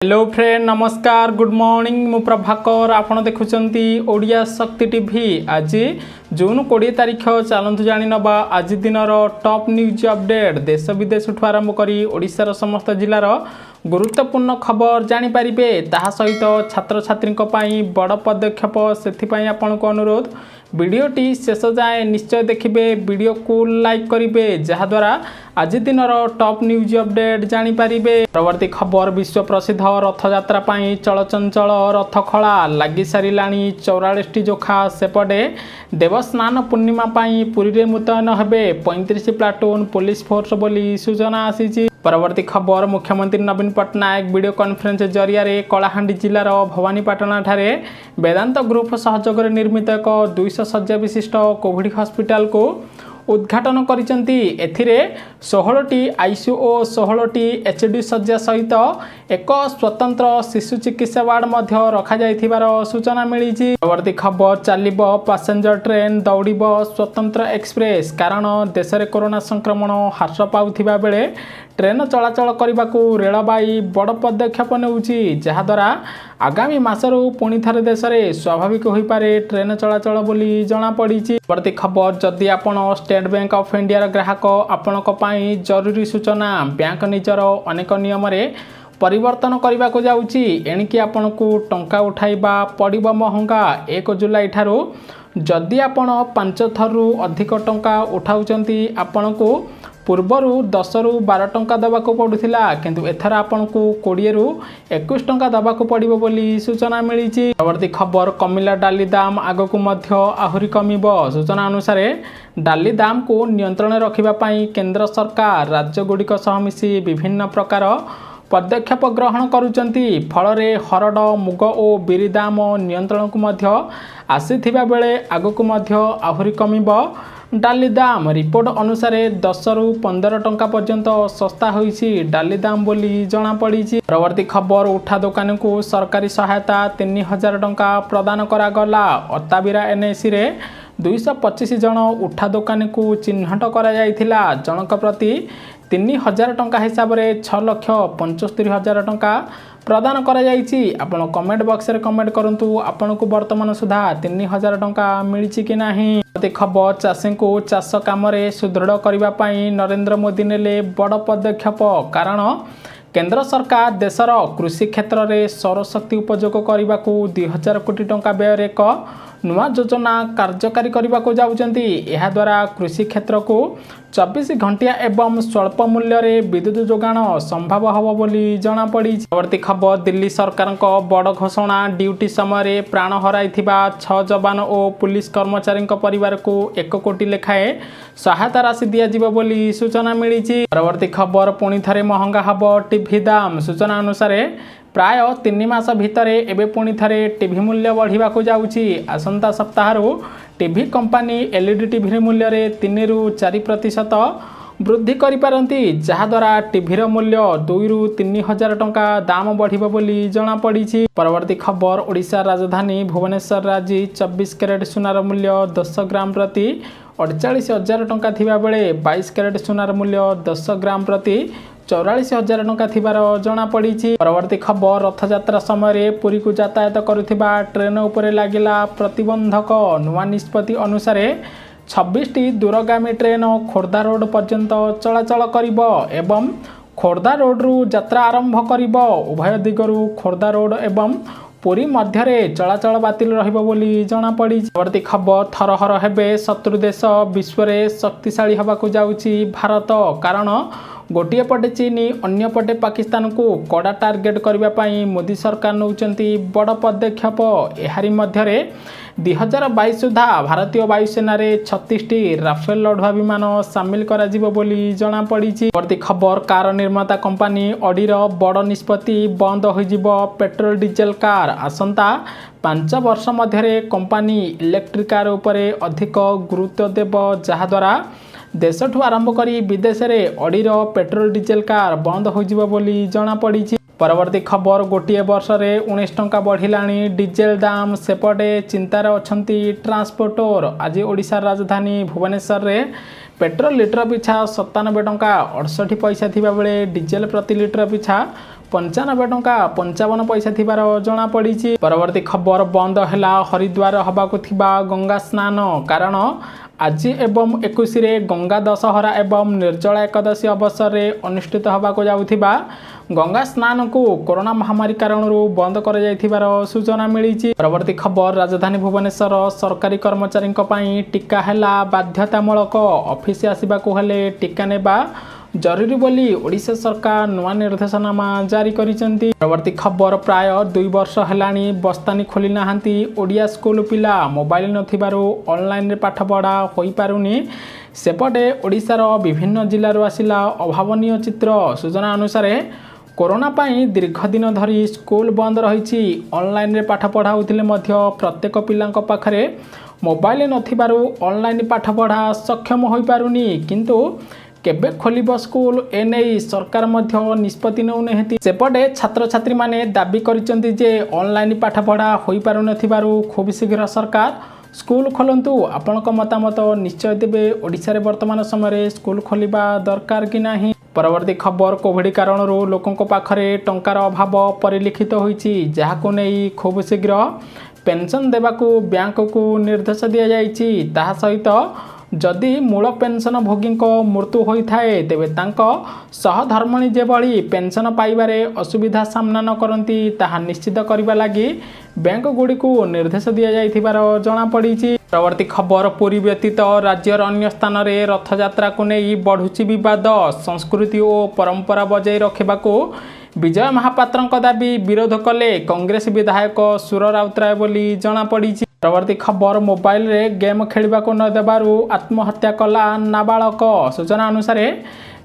Hello friend नमस्कार good morning मु प्रभाकर आपण देखुचंती ओडिया शक्ति टीवी। आज जून 20 तारिख चलतु जानी नबा आज दिन टॉप न्यूज अपडेट देश विदेश आरंभ करी ओडिशार समस्त जिलार गुरुत्वपूर्ण खबर जानी पारिबे। ताहा सहित छात्र छात्री बड़ पदक्षेप से आपको अनुरोध वीडियोटी शेष जाए निश्चय देखिए, वीडियो को लाइक करेंगे जहाद्वारा आज दिन टॉप न्यूज अपडेट जानी पारिबे। परवर्ती खबर विश्व प्रसिद्ध रथयात्रा चलचंचल रथ खला लगी साराणी 44 जोखा। सेपटे देवस्नान पूर्णिमा पुरी में मुतयन हेबे 35 प्लाटून पुलिस फोर्स बोली सूचना आसी। परवर्ती खबर मुख्यमंत्री नवीन पट्टनायक वीडियो कॉन्फ्रेंस जरिया कलाहांडी जिलार भवानीपाटना ठारे वेदांत ग्रुप सहयोग निर्मित एक 200 शଯ୍ୟା विशिष्ट कोविड हॉस्पिटल को उद्घाटन करिसेंती। एथिरे 16टी आईसीयू और 16टी एचडी शଯ୍ୟା सहित एक स्वतंत्र शिशु चिकित्सा वार्ड मध्य रखा जाइथिबार सूचना मिली। परवर्ती खबर चलिबो पैसेंजर ट्रेन दौड़िबो स्वतंत्र एक्सप्रेस कारण देश में कोरोना संक्रमण ह्रास पाउथिबा बेले ट्रेन चलाचल करने को रेलबाई बड़ पदक्षेप नेउची, जहाद्वारा आगामी मासरू पुणी थे देश में स्वाभाविक हो पारे ट्रेन चलाचल बोली जना पड़ी। परवर्ती खबर जदि आपण स्टेट बैंक ऑफ इंडिया ग्राहक आपण जरूरी सूचना बैंक निजर अनेक नियम परिवर्तन करने को जाऊँगी। एणिकी आपण को टंका उठाइबा पड़िबो महंगा। 1 जुलाई ठारू जदि आपण 5 थरु अधिक टंका उठाउचंती आपण को पूर्वरु 10 रु 12 टंका दबाको पड़ुथिला, किंतु एथर आपण को 20 रु 21 टंका दबाको पड़िबो बोली सूचना मिली। परवर्ती खबर कमिला डाली दाम आगकु मध्य आहुरी कमिबो। सूचना अनुसार डाली दाम को नियंत्रण रखिबा पई केंद्र सरकार राज्य गुड़िक सह मिसी विभिन्न प्रकार पदक्षेप ग्रहण करुचंती। फलरे हरड मुग और बिरी दाम नियंत्रण को मध्य आसीथिबा बेले आगकु मध्य आहुरी कमिबो। डाली दाम रिपोर्ट अनुसार 10 रु 15 टंका पर्यंत सस्ता होईछि डाली दाम बोली जना पड़ी। परवर्ती खबर उठा दुकान को सरकारी सहायता 3000 टंका प्रदान करागला। अताबिरा एनएसी रे 225 जन उठा दुकान को चिन्हट करा जायथिला। जनक प्रति 3000 टंका हिसाब से 6,75,000 टंका प्रदान करा जायछि। आपण कमेंट बॉक्स रे कमेंट करंतु आपण को वर्तमान सुधा 3000 टंका मिली कि नाही। खबर चाषी को चाष काम सुदृढ़ करने नरेंद्र मोदी नेले बड़ पदक्षेप कारण केंद्र सरकार देशर कृषि क्षेत्र में सौरशक्ति उपयोग करने को 2000 कोटी टंका व्यय एक नुआ योजना कार्यकारी करने को जाउचंती। यह द्वारा कृषि क्षेत्र को 24 घंटिया एवं स्वल्प मूल्य रे विद्युत जोगाण संभव होब बोली जना पड़ी। परवर्ती खबर दिल्ली सरकार बड़ घोषणा ड्यूटी समय प्राण हराई 6 जवान और पुलिस कर्मचारी परिवार को 1 कोटी लेखाए सहायता राशि दिया बोली सूचना मिली। परवर्ती खबर पुणी थे महंगा हब टीवी दाम। सूचना अनुसार प्राय 3 मास भितर एवं पुणी थे टीवी मूल्य बढ़ा को जाऊँगी। आसंता सप्ताह टीवी कंपनी एलईडी टीवी मूल्य रे 3 रु 4% वृद्धि करिपारंती, जहाद्वारा टीवीर मूल्य 2 रु 3000 टंका दाम बढ़िबो बोली जना पड़ी। परवर्ती खबर ओडिशा राजधानी भुवनेश्वर आज 24 कैरेट सुनार मूल्य 10 ग्राम प्रति 48,000 टंका थिबा बेले 22 कैरेट सुनार मूल्य 10 ग्राम प्रति 44,000 टंका थिबार जना पड़ी। परवर्ती खबर रथयात्रा समय पुरी को यातायात करुथिबा ट्रेन उपरे लागिला प्रतिबंधक। नुआ निष्पत्ति अनुसार 26टी दूरगामी ट्रेन खोर्धा रोड पर्यंत चलाचल करिबो एवं खोर्धा रोड रु यात्रा आरंभ करिबो। उभय दिगरु खोर्धा रोड एवं पुरी मध्य चलाचल बातिल रहिबो बोली जना पड़ी। परवर्ती खबर थरहर हेबे शत्रु देश विश्व में शक्तिशाली होबाकु जाउची भारत कारण गोटे पटे चीन अन्य पटे पाकिस्तान को कड़ा टार्गेट करने मोदी सरकार नौचंती बड़ पदक्षेप। एहारी मध्य 2022 सुधा भारतीय वायुसेना 36टी राफेल लढ़ुआ विमान सामिल करा जिवो बोली जना पड़ी। परवर्ती खबर कार निर्माता कंपनी ऑडीर बड़ निष्पत्ति बंद हो पेट्रोल डीजेल कार। आसंता 5 वर्ष मध्य कंपनी इलेक्ट्रिक कार उपरे अधिक गुरुत्व देव, जहाद्वारा देशठू आरंभ करी विदेश में ऑडीर पेट्रोल डीजेल कार बंद हो बोली जना पड़ी। परवर्ती खबर गोटे वर्ष में 19 टंका बढ़िलाणी डीजेल दाम। सेपटे चिंतार अछंती ट्रांसपोर्टर। आज ओडिशा राजधानी भुवनेश्वर रे पेट्रोल लिटर पिछा 97 टंका 68 पैसा थिबा बेले डीजेल प्रति लिटर पिछा 95 टंका 55 पैसा थिबार जना पड़ी। परवर्ती खबर बंद हैला हरिद्वार हबाकु थिबा गंगा स्नान कारण आज एवं 21 रे गंगा दशहरा एवं निर्जला एकादशी अवसर में अनुष्ठित होबाक जाउथिबा गंगा स्नान को कोरोना महामारी कारण बंद कर जाइथिबार सूचना मिली। परवर्ती खबर राजधानी भुवनेश्वर सरकारी कर्मचारी टीका हैला बाध्यतामूलक ऑफिस आसबाकू हेले टीका नेबा जरूरी बोली ओडिशा सरकार नुआ निर्देशनामा जारी करिसेंती। परवर्ती खबर प्राय 2 वर्ष हेलानी बस्तानी खोली नाहांती ओडिया स्कूल पिला मोबाइल नथिबारु ऑनलाइन रे पाठ पढ़ा होई पारुनी। सेपटे ओडिशार विभिन्न जिल्लारू आसिला अभावनीय चित्र। सूचना अनुसार कोरोना पाई दीर्घ दिन धरी स्कूल बंद रही ऑनलाइन रे पाठ पढ़ा होतिले मध्य प्रत्येक पिलांक पाखरे मोबाइल नथिबारु ऑनलाइन पाठ पढ़ा सक्षम होई पारुनी। किंतु केबे खोलिबो स्कूल एने सरकार मध्य निष्पत्ति नौनेहेति। सेपटे छात्र छात्री माने दाबी करिसेंती जे ऑनलाइन पाठ पढ़ा होई पारु नथिबारु खूब शीघ्र सरकार स्कूल खोलंतु। आपनक मतामत निश्चय देबे। ओडिशा रे वर्तमान समय स्कूल खोलिबा दरकार कि नाही। परवर्ती खबर कोविड कारण लोकों पाखरे टंकार अभाव परिलिखित होईची जहाको नेई खूब शीघ्र पेंशन देबाकू बैंक को निर्देश दिया जाइची। ताहा सहित जदि मूल पेंशन भोगी मृत्यु होइथाए तेबे तांको सहधर्मणी जेभली पेंशन पाइबारे असुविधा सामना न करंती ताहा निश्चित करबा लागि बैंक गुडी को निर्देश दिया जाइथिबार जणा पड़ीची। परवर्ती खबर पुरी व्यतीत राज्यर अन्य स्थान रे रथ यात्रा को नेई बढ़ुची विवाद। संस्कृति और परंपरा बजाय रखिबाकू विजय महापात्र दाबी विरोध कले कांग्रेस विधायक सुर राउतराय बोली जना पड़ी। परवर्ती खबर मोबाइल रे गेम खेलने को न देबारु आत्महत्या कला नाबालक। सूचना अनुसार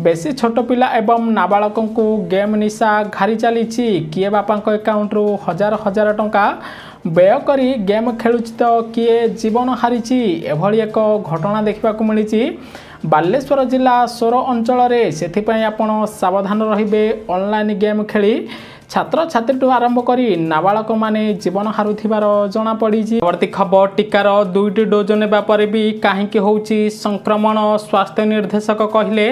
बेसी छोट पिला एवं नाबालकों को गेम निशा घारी चली। किए बापा अकाउंट रु हजार हजार टंका व्यय करी गेम खेलुची तो किए जीवन हारी एभली एक घटना देखा मिली बालेश्वर जिला सोर अंचल रे। सेथिपई आपण सावधान रहिबे। ऑनलाइन गेम खेली छात्र छात्री आरंभ करी नाबालक माने जीवन हारुथिबार जना पड़ी। परवर्ती खबर टीकार 2टी डोज नेबा परे भी काहेकि होउची संक्रमण। स्वास्थ्य निर्देशक कहिले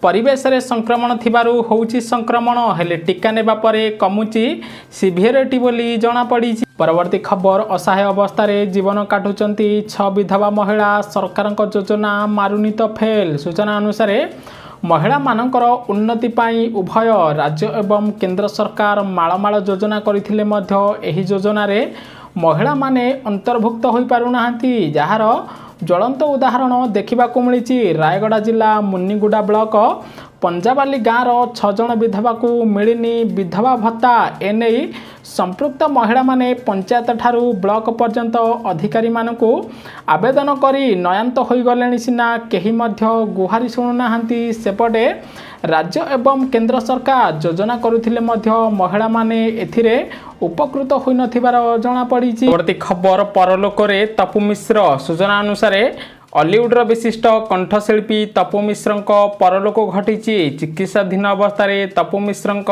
परिवेश रे संक्रमण थिबारु होउची संक्रमण हेले टीका नेबा परे कमुची सिवियरिटी बोली जना पड़ी। परवर्ती खबर असहाय अवस्था रे जीवन काटुचंती 6 विधवा महिला सरकारक योजना मारुनी तो फेल। सूचना अनुसार महिला मानकर उन्नति पाई उभय राज्य एवं केंद्र सरकार मालमाल योजना करथिले मध्य एही योजना रे महिला माने अंतर्भुक्त होई पारु नाहंती जहार ज्वलंत उदाहरण देखा मिली। रायगड़ा जिला मुन्नीगुड़ा ब्लॉक पंजाबाली गाँव 6 जन विधवा को मिलनी विधवा भत्ता। एने संपृक्त महिला माने पंचायत ठारू ब्लॉक पर्यंत अधिकारी मानकू आवेदन करी नयांत हो गले सिना केही मध्य गुहारी शुणुनाहांती। सेपटे राज्य एवं केंद्र सरकार योजना करुथिले मध्य महिला माने एथिरे उपकृत होई नथिबार जणा पड़ी। परवर्ती खबर परलोक रे तपु मिश्र। सूचना अनुसार हॉलीवुडर विशिष्ट कंठशिल्पी तपु मिश्र परलोक घटी। चिकित्साधीन अवस्था तपु मिश्र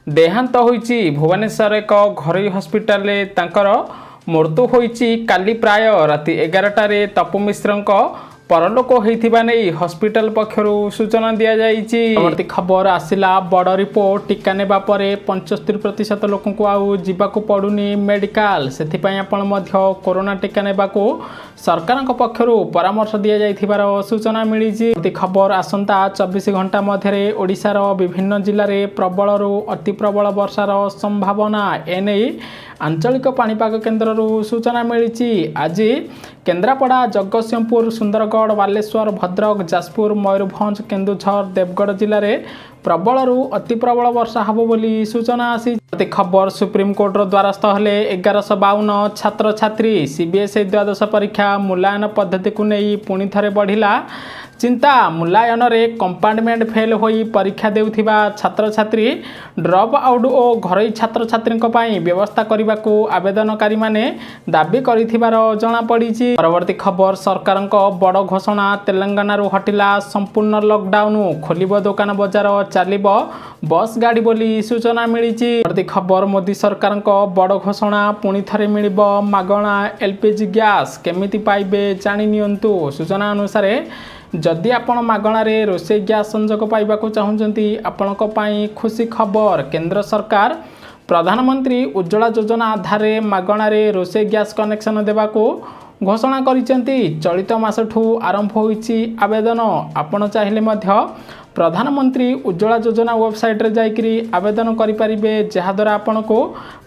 देहांत होईची। भुवनेश्वर एक घरोई हॉस्पिटल रे तांकर मृत्यु होईची। काली प्राय राति 11 रे तपु मिश्र परलोक होइथिबा नै हॉस्पिटल पक्षरु सूचना दिया जाइची। परवर्ती खबर आसिला बड़ रिपोर्ट। टीका नेबा परे 75% लोक को आउ जीवाकू पड़ुनी मेडिकल। सेथिपई आपण मध्य कोरोना टीका नेबाकू सरकारक पक्षरु परामर्श दिया जाइथिबार सूचना मिलीची। परवर्ती खबर आसंता 24 घंटा मध्यरे ओडिशार विभिन्न जिल्ला रे प्रबलरु अति प्रबल वर्षार संभावना। एने आंचलिक पाणीपाग केन्द्र सूचना मिली। आज केन्द्रापड़ा जगतसिंहपुर सुंदरगढ़ बालेश्वर भद्रक जाजपुर मयूरभंज केन्दुझर देवगढ़ जिले में प्रबलरु अति प्रबल वर्षा हबो बोली सूचना आसी। खबर सुप्रीमकोर्टर द्वारस्थ हेले 1152 छात्र छात्री। सीबीएसई द्वादश परीक्षा मूल्यांकन पद्धति को नहीं पुणी थरे बढ़िला चिंता। मूल्यांकन रे कंपार्टमेंट फेल होई परीक्षा देउथिबा छात्र छात्री ड्रप आउट और घरोई छात्र छात्री व्यवस्था करने को आवेदनकारी माने दाबी करिथिबार जणा पड़ीची। परवर्ती खबर सरकार बड़ घोषणा। तेलंगाना हटिला संपूर्ण लॉकडाउन। खोलिबो दुकान बजार चलिबो बस गाड़ी बोली सूचना मिलीची। परवर्ती खबर मोदी सरकार बड़ घोषणा। पुणी थरे मिलिबो मागणा एलपीजी गैस। केमिति पाइबे जानि नियंतु। सूचना अनुसार जदि आपण मागणारे रोषे गैस संजोग पाइबाकू चाहुंचंती आपणक पई खुशी खबर केंद्र सरकार प्रधानमंत्री उज्ज्वला योजना आधार मागणारे रोषे गैस कनेक्शन देवाकू घोषणा करिसेंती। चलित मासठू आरंभ होईची आवेदन आपण चाहिले मध्य प्रधानमंत्री उज्ज्वला योजना वेबसाइट रे जाइकरी आवेदन करि परिबे जहा द्वारा आपण को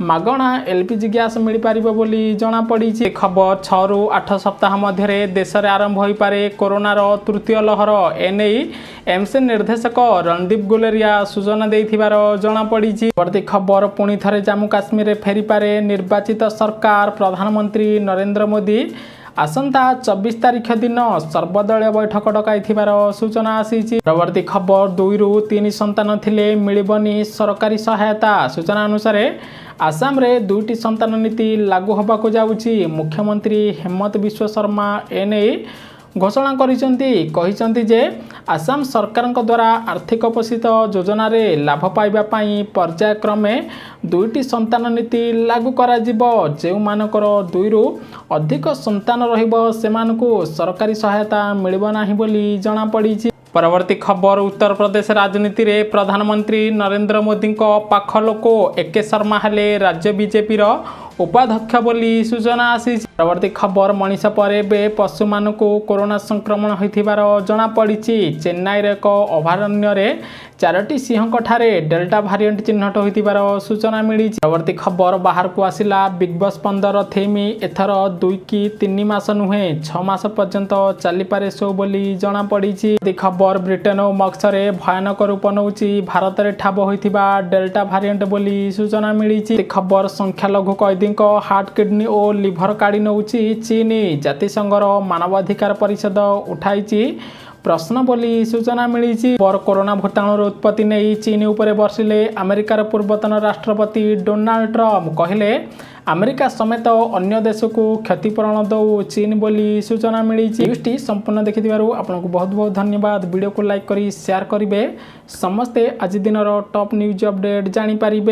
मागणा एलपीजी गैस मिल पारिबो बोली जणा पड़ी। खबर 6 रु 8 सप्ताह मध्य देश में आरंभ हो पारे कोरोना तृतीय लहर एने एमसी निर्देशक रणदीप गुलेरिया सूचना देथिबार जणा पड़ी। वर्ती खबर पुणी थरे जम्मू काश्मीर फेरी पारे निर्वाचित सरकार प्रधानमंत्री नरेंद्र मोदी आसंता 24 तारीख दिन सर्वदलीय बैठक डकाई सूचना आसी। परवर्ती खबर 2 रु 3 संतान थिले मिलिबनी सरकारी सहायता सूचना अनुसार आसाम रे 2टी संतान नीति लागू होबाकू जाउची। मुख्यमंत्री हेमंत बिश्व शर्मा एने घोषणा कहिसेंती जे आसाम सरकार द्वारा आर्थिक पोषित योजना रे लाभ पाइबा पई पर्यायक्रमे 2टी संतान नीति लागू करा जिवो। जे मानकर 2 रु अधिक संतान रहिबो सेमानकू सरकारी सहायता मिलिबो नाही बोली जणा पड़ीची। परवर्ती खबर उत्तर प्रदेश राजनीति रे प्रधानमंत्री नरेंद्र मोदी पाख लोक एके शर्मा हेले राज्य बीजेपी रो उपाध्यक्ष बोली सूचना आसी। परवर्ती खबर मनीष पर बे पशु मानकू कोरोना संक्रमण होइथिबार जणा पड़ीची। चेन्नई रे एक अभयारण्य रे 4टी सिंह ठारे डेल्टा भारिएंट चिन्हट होइथिबार सूचना मिली। परवर्ती खबर बाहर को आसिला बिग बॉस 15 थेमी एथर 2 कि 3 मास नुहे 6 मास पर्यंत चली पारे शो बोली जणा पड़ीची। खबर ब्रिटेन और मक्सरे भयानक रूप नौची भारत रे ठाब होइथिबा डेल्टा भारिएंट बोली सूचना मिली। खबर संख्यालघु कैदी हार्ट किडनी और लिभर काढ़ी नौची चीन जातिसंघर मानवाधिकार परिषद उठाई प्रश्न बोली सूचना मिली। कोरोना भूताणुर उत्पत्ति नहीं चीन उपर बर्षिले अमेरिकार पूर्वतन राष्ट्रपति डोनाल्ड ट्रम्प कहले अमेरिका समेत अन्य देश को क्षतिपूरण दौ चीन बोली सूचना मिली। न्यूज़टी संपूर्ण देखिथिबारु आपनको बहुत बहुत धन्यवाद। वीडियो को लाइक करी शेयर करिवे समस्ते आज दिन टॉप न्यूज अपडेट जानि पारिबे।